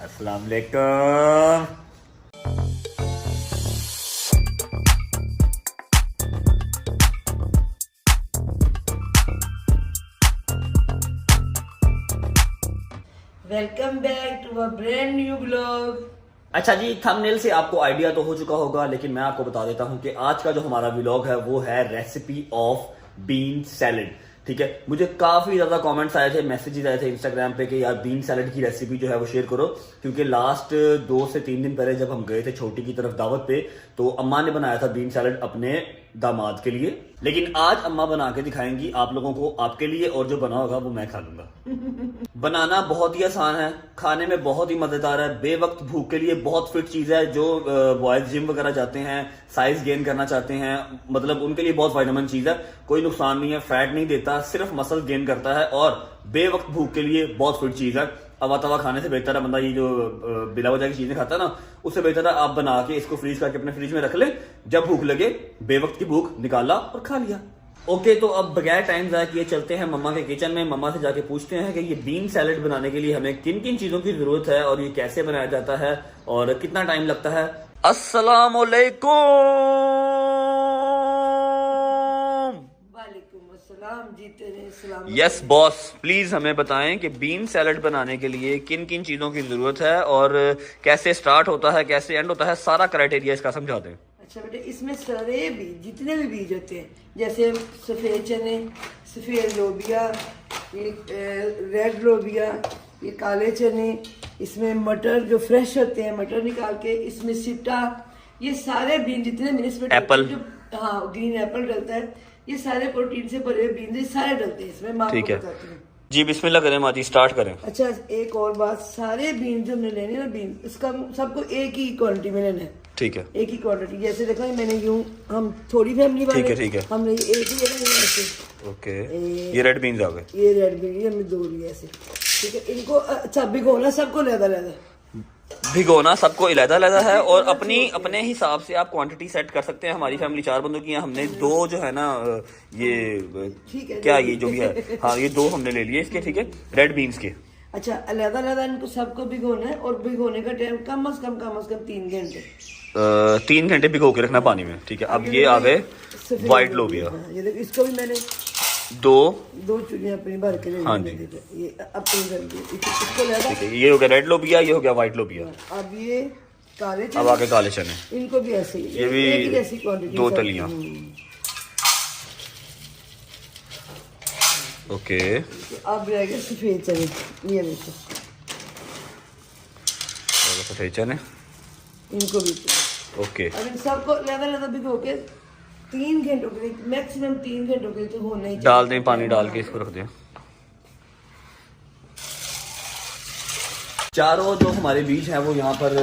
अस्सलाम वालेकुम। Welcome back to a brand new blog. अच्छा जी, थंबनेल से आपको आइडिया तो हो चुका होगा, लेकिन मैं आपको बता देता हूं कि आज का जो हमारा व्लॉग है वो है रेसिपी ऑफ बीन सैलेड। ठीक है, मुझे काफी ज्यादा कमेंट्स आए थे, मैसेजेस आए थे इंस्टाग्राम पे कि यार बीन सैलेड की रेसिपी जो है वो शेयर करो, क्योंकि लास्ट 2 से 3 दिन पहले जब हम गए थे छोटी की तरफ दावत पे, तो अम्मा ने बनाया था बीन सैलेड अपने दामाद के लिए। लेकिन आज अम्मा बना के दिखाएंगी आप लोगों को, आपके लिए, और जो बना होगा वो मैं खा लूंगा। बनाना बहुत ही आसान है, खाने में बहुत ही मजेदार है, बेवक्त भूख के लिए बहुत फिट चीज है। जो बॉयज जिम वगैरह जाते हैं, साइज गेन करना चाहते हैं, मतलब उनके लिए बहुत फायदेमंद चीज है। कोई नुकसान नहीं है, फैट नहीं देता, सिर्फ मसल गेन करता है, और बेवक्त भूख के लिए बहुत फिट चीज है। अवा तवा खाने से बेहतर है बंदा ये जो बिला वजह की चीजें खाता है ना, उससे बेहतर है आप बना के इसको फ्रीज करके अपने फ्रिज में रख ले, जब भूख लगे बेवक्त की भूख निकाला और खा लिया। ओके, तो अब बगैर टाइम जाया किए चलते हैं मम्मा के किचन में। मम्मा से जाके पूछते हैं कि ये बीन सैलेड बनाने के लिए हमें किन किन चीजों की जरूरत है, और ये कैसे बनाया जाता है, और कितना टाइम लगता है। अस्सलाम वालेकुम। वालेकुम अस्सलाम, जीते रहे सलाम। यस बॉस, प्लीज हमें बताएं कि बीन सैलेड बनाने के लिए किन किन चीजों की जरूरत है, और कैसे स्टार्ट होता है, कैसे एंड होता है, सारा क्राइटेरिया इसका समझा दें। अच्छा बेटे, इसमें सारे बीज, जितने भी बीज होते हैं, जैसे सफ़ेद चने, सफ़ेद लोबिया, ये रेड लोबिया, ये काले चने, इसमें मटर जो फ्रेश होते हैं मटर निकाल के, इसमें सिट्टा, ये सारे बीन जितने भी इसमें एप्पल, हाँ ग्रीन एप्पल डलता है, ये सारे प्रोटीन से भरे हुए बीन सारे डलते हैं इसमें। मैं ठीक आपको है बताती हूँ जी, बिस्मिल्लाह करें माजी, स्टार्ट करें। अच्छा, एक और बात, सारे बीन जो हमने लेने ना बीन, उसका सबको एक ही क्वांटिटी में लेना है। ठीक है, एक ही क्वांटिटी, जैसे देखो मैंने यूं, हम थोड़ी फैमिली वाले, ठीक है हमने एक ही लेना है ऐसे। ओके, ये रेड बीन्स आ गए, ये रेड बीन, ये हमने 2 लिए ऐसे। ठीक है, इनको अच्छा भिगोना सबको अलग-अलग, भिगोना सबको अलग-अलग है, और अपने हिसाब से आप क्वांटिटी सेट कर सकते हैं। हमारी फैमिली 4 बंदों की है, हमने 2 जो है ना ये ठीक है क्या ये जो भी है, हाँ ये 2 हमने ले लिए इसके, ठीक है, रेड बीन्स के। अच्छा अलग-अलग इनको सबको भिगोना है, और भिगोने का टाइम कम से कम 3 घंटे। 3 घंटे भिगो के रखना पानी में। ठीक है, अब ये आ गए व्हाइट लोबिया, ये देखो, इसको भी मैंने 2 चुनियां अपनी भर के ले, हाँ जी, ये अपनी भर दी, इसको ले। ठीक है, ये हो गया रेड लोबिया, ये हो गया व्हाइट लोबिया। अब ये काले चने, अब आगे काले चने, इनको भी ऐसे ही, ये भी एक ही जैसी क्वांटिटी, 2 तलियां। ओके, अब रह गए सफेद चने, ये देखो सफेद चने, इनको भी। ओके, अब इन सबको लेवल भिगो के 3 घंटों के लिए, मैक्सिमम 3 घंटों के लिए तो होना ही चाहिए। डाल दें, पानी डाल के इसको रख दें। चारों जो हमारे बीज हैं वो यहाँ पर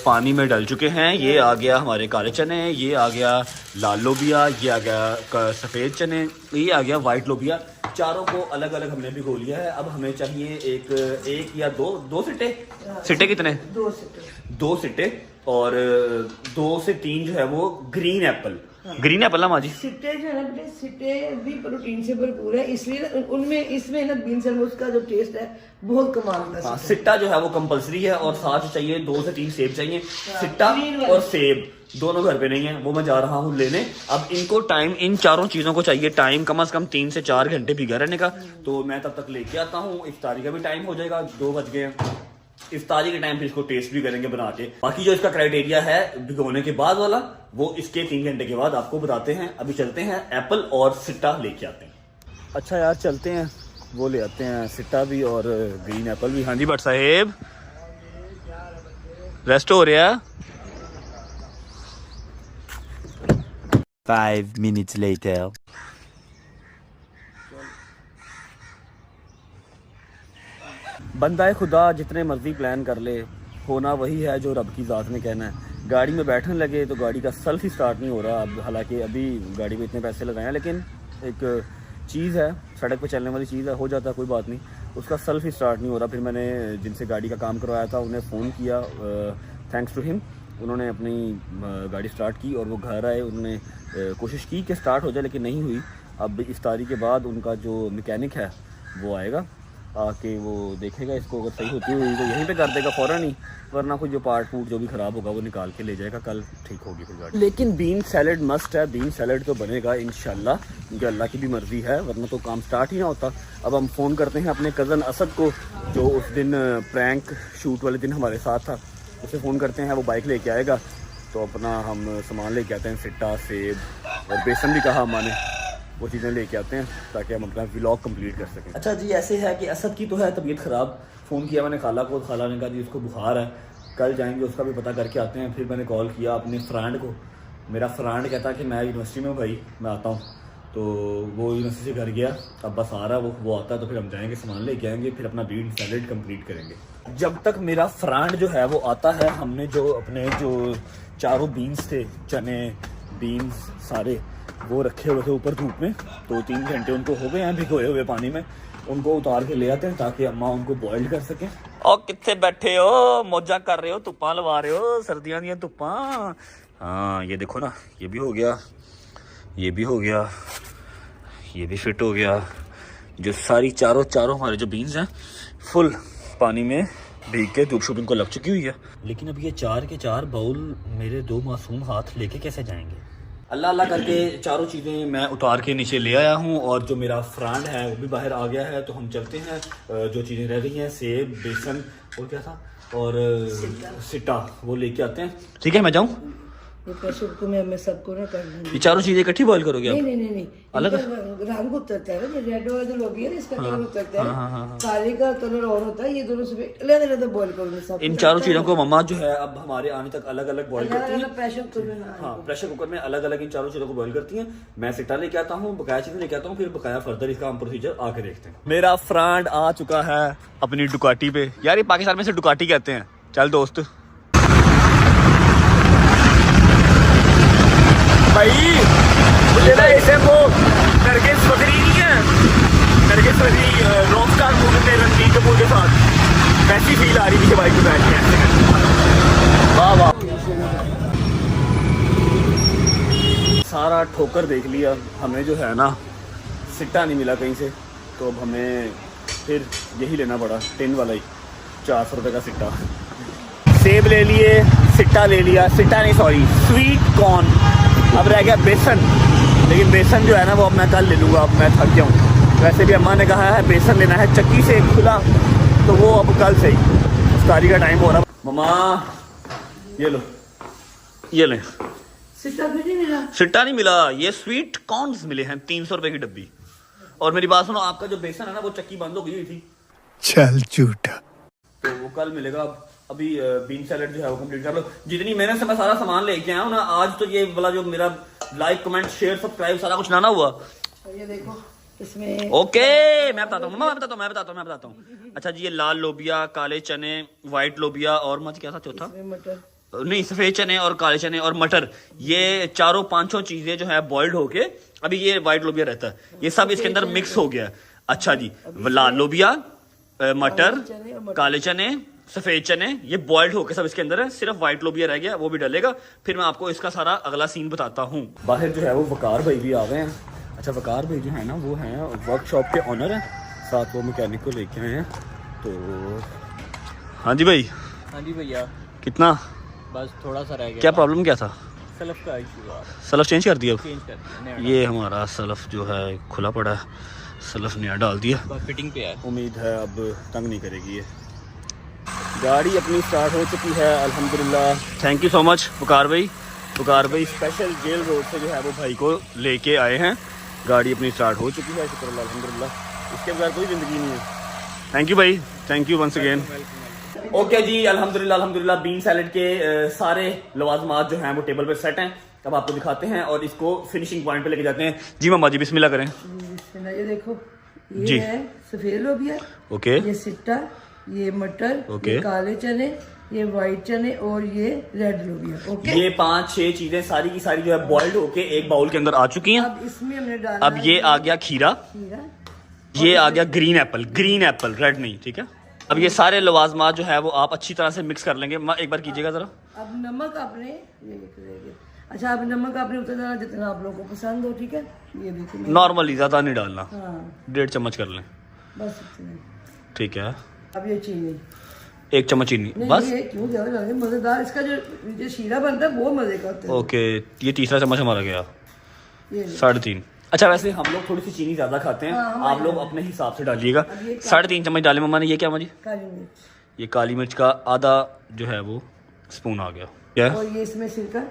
पानी में डल चुके हैं। ये आ गया हमारे काले चने, ये आ गया लाल लोबिया, ये आ गया सफ़ेद चने, ये आ गया वाइट लोबिया। चारों को अलग अलग हमने भिगो लिया है। अब हमें चाहिए एक या दो सिट्टे। सिट्टे कितने? 2 सिट्टे। 2 सिट्टे, और 2 से 3 जो है वो ग्रीन एप्पल। ग्रीन एप्पल ना माजी, सिट्टे जो है ना बेटे, सिट्टे भी प्रोटीन से भरपूर है, इसलिए उनमें इसमें ना बीन सैलेड उसका जो टेस्ट है बहुत कमाल का। हाँ, सिट्टा जो है वो कंपलसरी है, और साथ चाहिए 2 से 3 सेब चाहिए। सिट्टा और सेब दोनों घर पे नहीं है, वो मैं जा रहा हूँ लेने। अब इनको टाइम, इन चारों चीजों को चाहिए टाइम कम से कम 3 से 4 घंटे भिगा रहने का, तो मैं तब तक लेके आता हूँ। इफ्तारी का भी टाइम हो जाएगा, 2 बज गए हैं। इफ्तारी के टाइम पे इसको टेस्ट भी करेंगे बना के। बाकी जो इसका क्राइटेरिया है भिगोने के बाद वाला, वो इसके 3 घंटे के बाद आपको बताते हैं। अभी चलते हैं एप्पल और सिट्टा लेके आते हैं। अच्छा यार, चलते हैं, वो ले आते हैं सिट्टा भी और ग्रीन एप्पल भी। हाँ जी भट्ट साहेब, रेस्ट हो रहा है। 5 minutes later. बंदा खुदा जितने मर्जी प्लान कर ले, होना वही है जो रब की ज़ात ने कहना है। गाड़ी में बैठने लगे तो गाड़ी का सेल्फ ही स्टार्ट नहीं हो रहा। अब हालांकि अभी गाड़ी में इतने पैसे लगाए हैं, लेकिन एक चीज़ है, सड़क पे चलने वाली चीज़ है, हो जाता है कोई बात नहीं, उसका सेल्फ ही स्टार्ट नहीं हो रहा। फिर मैंने जिनसे गाड़ी का काम करवाया था उन्हें फ़ोन किया, थैंक्स टू हिम, उन्होंने अपनी गाड़ी स्टार्ट की और वो घर आए। उन्होंने कोशिश की कि स्टार्ट हो जाए, लेकिन नहीं हुई। अब इफ्तारी के बाद उनका जो मैकेनिक है वो आएगा आके वो देखेगा इसको, अगर सही होती हुई तो यहीं पे कर देगा फ़ौरन ही, वरना कुछ जो पार्ट फूट जो भी ख़राब होगा वो निकाल के ले जाएगा, कल ठीक होगी फिर गाड़ी। लेकिन बीन सैलड मस्ट है, बीन सैलड तो बनेगा इंशाल्लाह, क्योंकि अल्लाह की भी मर्ज़ी है, वरना तो काम स्टार्ट ही ना होता। अब हम फ़ोन करते हैं अपने कज़न असद को, जो उस दिन प्रैंक शूट वाले दिन हमारे साथ था, उसे फ़ोन करते हैं, वो बाइक लेके आएगा, तो अपना हम सामान लेके आते हैं, सिट्टा, सेब और बेसन भी कहा हमारे, वो चीज़ें लेके आते हैं ताकि हम अपना व्लॉग कंप्लीट कर सकें। अच्छा जी, ऐसे है कि असद की तो है तबीयत ख़राब, फ़ोन किया मैंने खाला को, खाला ने कहा जी उसको बुखार है, कल जाएंगे उसका भी पता करके आते हैं। फिर मैंने कॉल किया अपने फ्रेंड को, मेरा फ्रेंड कहता कि मैं यूनिवर्सिटी में हूँ भाई, मैं आता हूँ, तो वो यूनिवर्सिटी से घर गया, अब बस आ रहा है वो आता है तो फिर हम जाएंगे, सामान लेके आएंगे, फिर अपना बीन सैलेड कंप्लीट करेंगे। जब तक मेरा फ्रेंड जो है वो आता है, हमने जो अपने जो चारों बीन्स थे, चने बीन्स सारे, वो रखे हुए थे ऊपर धूप में, तो 3 घंटे उनको हो गए हैं भिगोए हुए पानी में, उनको उतार के ले आते हैं ताकि अम्मा उनको बॉइल कर सकें। और कितने बैठे हो, मौजा कर रहे हो, धुप्पा लवा रहे हो, सर्दियों दी धुप्पा। हाँ ये देखो ना, ये भी हो गया, ये भी हो गया, ये भी फिट हो गया, जो सारी चारों हमारे जो बीन्स हैं फुल पानी में भीग के धूप शूप इनको लग चुकी हुई है। लेकिन अब ये 4 के 4 बाउल मेरे 2 मासूम हाथ लेके कैसे जाएंगे? अल्लाह अल्लाह करके चारों चीज़ें मैं उतार के नीचे ले आया हूँ, और जो मेरा फ्रेंड है वो भी बाहर आ गया है, तो हम चलते हैं। जो चीज़ें रह रही हैं, सेब, बेसन और क्या था, और सिट्टा, वो लेके आते हैं। ठीक है, मैं जाऊँ? ये प्रेशर कुकर में मैं सबको ना कर दूंगी। ये चारों चीज़ें इकट्ठी बॉईल करोगे आप? नहीं अलग रंग उतरता है ना, ये रेड वाला जो लोगी है ना, इसका कलर उतरता है, काले का कलर और होता है, ये दोनों से अलग बॉईल करूंगी सब। इन चारों चीज़ों को मम्मा जो है अब हमारे आने तक अलग अलग बॉईल करती हैं प्रेशर कुकर में। हाँ, प्रेशर कुकर में अलग अलग इन चारों चीज़ों को बॉईल करती हैं। मैं सिट्टा लेके आता हूँ, बकाया चीज़ें लेके आता हूँ, फिर बकाया फर्दर इसका हम प्रोसीजर आके देखते हैं। मेरा फ्रेंड आ चुका है अपनी डुकाटी पे, यार ये पाकिस्तान में से डुकाटी कहते हैं। चल दोस्त भाई, मुझे ना ऐसे वो नरगिस फकरी नहीं है, Nargis Fakhri rock star movie में रणबीर कपूर के साथ, वैसी फील आ रही थी कि बाइक पे बैठ के। वाह वाह, सारा ठोकर देख लिया, हमें जो है ना सिट्टा नहीं मिला कहीं से, तो अब हमें फिर यही लेना पड़ा, टिन वाला ही 400 रुपये का सिट्टा। सेब ले लिए, सिट्टा ले लिया, सिट्टा नहीं सॉरी स्वीट कॉर्न, अब रह गया बेसन, लेकिन बेसन जो है ना वो अब मैं कल ले लूँगा, अब मैं थक गया हूँ। वैसे भी अम्मा ने कहा है बेसन लेना है चक्की से खुला, तो वो अब कल से ही, इफ्तारी का टाइम हो रहा। मम्मा ये लो, ये लें। सिट्टा भी नहीं मिला? सिट्टा नहीं मिला, ये स्वीट कॉर्न्स मिले हैं 300 रुपये की डब्बी। और मेरी बात सुनो, आपका जो बेसन है ना वो चक्की बंद हो गई हुई थी। चल झूठा। तो वो कल मिलेगा। अभी बीन सैलेड जो है वो कंप्लीट कर लो। जितनी मेहनत से मैं सारा सामान लेके आया हूँ ना, आज तो ये वाला जो मेरा लाइक कमेंट शेयर सब्सक्राइब सारा कुछ ना हुआ। ये देखो इसमें ओके, मैं बताता हूँ मैं बताता हूँ। अच्छा जी, ये लाल लोबिया, काले चने, व्हाइट लोबिया और मत क्या था चौथा? मटर नहीं, सफेद चने और काले चने और मटर, ये चारों 5 चीजें जो है बॉइल्ड होके, अभी ये व्हाइट लोबिया रहता है, ये सब इसके अंदर मिक्स हो गया। अच्छा जी, लाल लोबिया, मटर, काले चने, सफेद चने, ये बॉइल्ड होके सब इसके अंदर है, सिर्फ व्हाइट लोबिया रह गया, वो भी डलेगा। फिर मैं आपको इसका सारा अगला सीन बताता हूँ। बाहर जो है वो वकार भाई भी आ गए हैं। अच्छा, वकार भाई जो है ना वो हैं वर्कशॉप के ऑनर हैं, साथ वो मैकेनिक को लेके आए हैं। तो हाँ जी भाई। हाँ जी भैया, कितना? बस थोड़ा सा रह गया। क्या प्रॉब्लम क्या था? सलफ का इशू था, सलफ चेंज कर दिया? चेंज कर दिया। ये हमारा सलफ जो है खुला पड़ा है, सलफ नया डाल दिया, फिटिंग पे है। उम्मीद है अब तंग नहीं करेगी ये। गाड़ी अपनी स्टार्ट हो चुकी है अल्हम्दुलिल्लाह। थैंक यू सो मच पुकार भाई। पुकार भाई स्पेशल जेल रोड से जो है वो भाई को लेके आए हैं। गाड़ी अपनी स्टार्ट हो चुकी है, शुक्र अल्हम्दुलिल्लाह। इसके बगैर कोई ज़िंदगी नहीं है। थैंक यू भाई, thank you once again. Okay जी, अल्हम्दुलिल्लाह बीन सैलेड के सारे लवाजमात जो हैं वो टेबल पर सेट हैं। अब आपको दिखाते हैं और इसको फिनिशिंग पॉइंट पे लेके जाते हैं। जी मम्मा जी, बिस्मिल्लाह करें। ये देखो, ये जी। है सफेद लोबिया, ओके, ये सिट्टा, ये मटर, ओके, ये काले चने, ये व्हाइट चने और ये रेड लोबिया। ओके, ये 5-6 चीजें सारी की सारी जो है बॉइल्ड होके एक बाउल के अंदर आ चुकी हैं। अब इसमें हमने डाला, अब ये आ गया खीरा, ये आ गया ग्रीन एप्पल, रेड नहीं, ठीक है। अब ये सारे लवाजमात जो है वो आप अच्छी तरह से मिक्स कर लेंगे। एक बार कीजिएगा जरा। अब नमक आपने ये अच्छा, अब नमक आपने उतना डालना जितना आप लोगों को पसंद हो, ठीक है। ये देखो नॉर्मली ज्यादा नहीं डालना, हाँ 1.5 चम्मच कर लें। बस इतना। ठीक है, अब ये चीनी, 1 चम्मच चीनी नहीं बस। ये क्यों ज्यादा लगे, मजेदार इसका जो शीरा बनता है वो मजे का होता है। ओके, ये तीसरा चम्मच हमारा गया, ये 3.5। अच्छा वैसे हम लोग थोड़ी सी चीनी ज्यादा खाते हैं, हाँ, आप लोग अपने हिसाब से डालिएगा। अब ये 3.5 चम्मच डाले मम्मा ने। ये क्या मम्मा जी? काली मिर्च, ये काली मिर्च का आधा जो है वो स्पून आ गया। क्या है? और ये इसमें सिरका,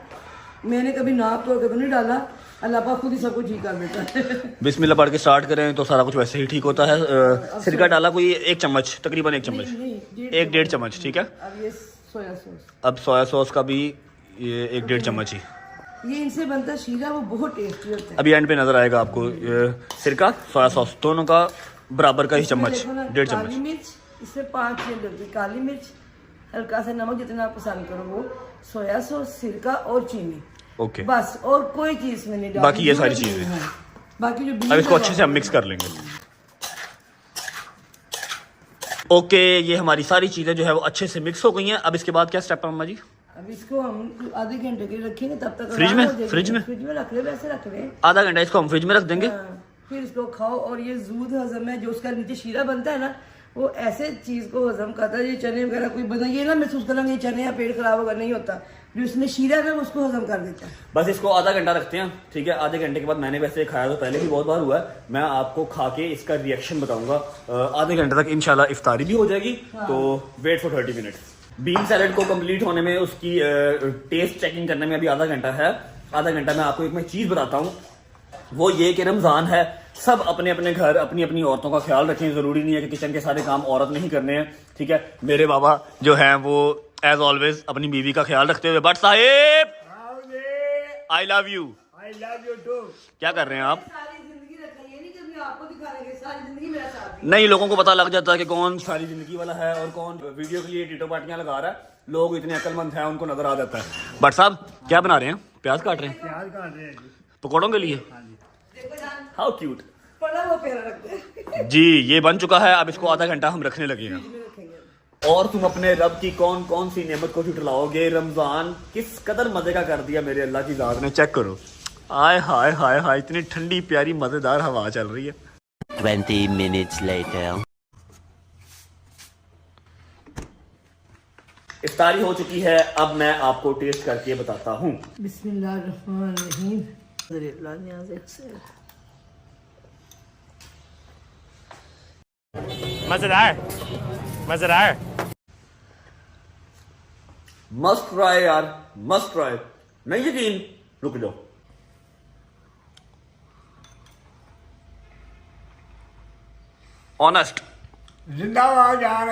मैंने कभी नाप तोड़ के तो नहीं डाला, अल्लाह पाक खुद ही सब कुछ ठीक कर देता है। बिस्मिल्लाह पढ़ के स्टार्ट करें तो सारा कुछ वैसे ही ठीक होता है। सिरका डाला कोई 1 चम्मच, तकरीबन 1 चम्मच, नहीं, 1-1.5 चम्मच, ठीक है। अब ये सोया सॉस, अब सोया सॉस का भी ये 1-1.5 चम्मच ही। ये इनसे बनता शीरा, वो बहुत टेस्टी होता है। अभी एंड पे नजर आएगा आपको सिरका सोया सॉस दोनों का बराबर का ही इसमें चम्मच, देखो ना, 1.5 काली चम्मच। मिर्च, इसमें 5 छींट होती, काली मिर्च, हल्का सा नमक जितना आप पसंद करो वो, सोया सॉस, सिरका और चीनी, ओके, बस और कोई चीज में नहीं डालनी। बाकी ये सारी चीजें। हाँ, बाकी जो अब इसको अच्छे से हम मिक्स कर लेंगे। ओके, ये हमारी सारी चीजें जो है वो अच्छे से मिक्स हो गई हैं। अब इसके बाद क्या स्टेप है मम्मा जी? अब इसको हम आधे घंटे के लिए रखेंगे, तब तक फ्रिज आराम में? हो जाएगी। फ्रिज में? फ्रिज में रख ले, वैसे रख ले। आधा घंटा इसको हम फ्रिज में रख देंगे। हाँ, फिर इसको खाओ, और ये जूद हजम है, जो उसका नीचे शीरा बनता है ना, वो ऐसे चीज को हजम करता है। ये चने वगैरह कोई बना, ये ना महसूस करेंगे ये चने या पेट खराब होगा, नहीं होता। जो इसमें शीरा है ना, उसको हजम कर देता है। बस इसको आधा घंटा रखते हैं, ठीक है। आधे घंटे के बाद, मैंने वैसे खाया तो पहले भी बहुत बार हुआ है, मैं आपको खा के इसका रिएक्शन बताऊंगा। आधे घंटे तक इंशाल्लाह इफ्तारी भी हो जाएगी। तो wait for 30 minutes. Bean salad को कंप्लीट होने में, उसकी टेस्ट चेकिंग करने में अभी आधा घंटा है। आधा घंटा में आपको एक मैं चीज बताता हूँ, वो ये कि रमजान है, सब अपने अपने घर अपनी अपनी औरतों का ख्याल रखें। जरूरी नहीं है कि किचन के सारे काम औरत नहीं करने हैं, ठीक है। मेरे बाबा जो हैं वो एज ऑलवेज अपनी बीवी का ख्याल रखते हुए, but Sahib I love you too. क्या कर रहे हैं आप? सारी जिंदगी रखा, ये नहीं कभी आपको दिखाएंगे, सारी जिंदगी मेरा साथ। नहीं, लोगों को पता लग जाता है कि कौन सारी जिंदगी वाला है और कौन वीडियो के लिए टीटो पार्टियां लगा रहा है। लोग इतने अक्लमंद हैं, उनको नजर आ जाता है। बट साहब क्या बना रहे हैं? प्याज काट रहे हैं? प्याज काट रहे हैं पकौड़ों के लिए? देखो जान, हाउ क्यूट। पड़ा वो प्यारा रखते हैं। जी, ये बन चुका है। अब इसको आधा घंटा हम रखने लगे हैं। रखेंगे। और तुम अपने रब की कौन कौन सी नेमत को झुटलाओगे? रमजान किस कदर मजे का कर दिया मेरे अल्लाह की जात ने। चेक करो, आय हाय हाय हाय, इतनी ठंडी प्यारी मजेदार हवा चल रही है। 20 minutes later. इफ्तारी हो चुकी है, अब मैं आपको टेस्ट करके बताता हूँ। बिस्मिल्लाहिर्रहमानिर्रहीम। मजेदार मजेदार। मस्ट ट्राई यार, मस्ट ट्राई। नहीं यकीन? रुक जाओ। ऑनेस्ट जिंदाबाद यार।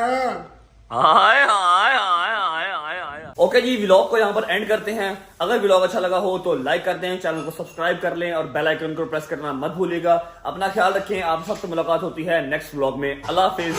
हाय हाय हाय हाय हाय हाय। ओके जी, व्लॉग को यहाँ पर एंड करते हैं। अगर व्लॉग अच्छा लगा हो तो लाइक कर दें, चैनल को सब्सक्राइब कर लें और बेल आइकन को प्रेस करना मत भूलिएगा। अपना ख्याल रखें। आप सबसे मुलाकात होती है नेक्स्ट व्लॉग में। अल्लाह हाफिज।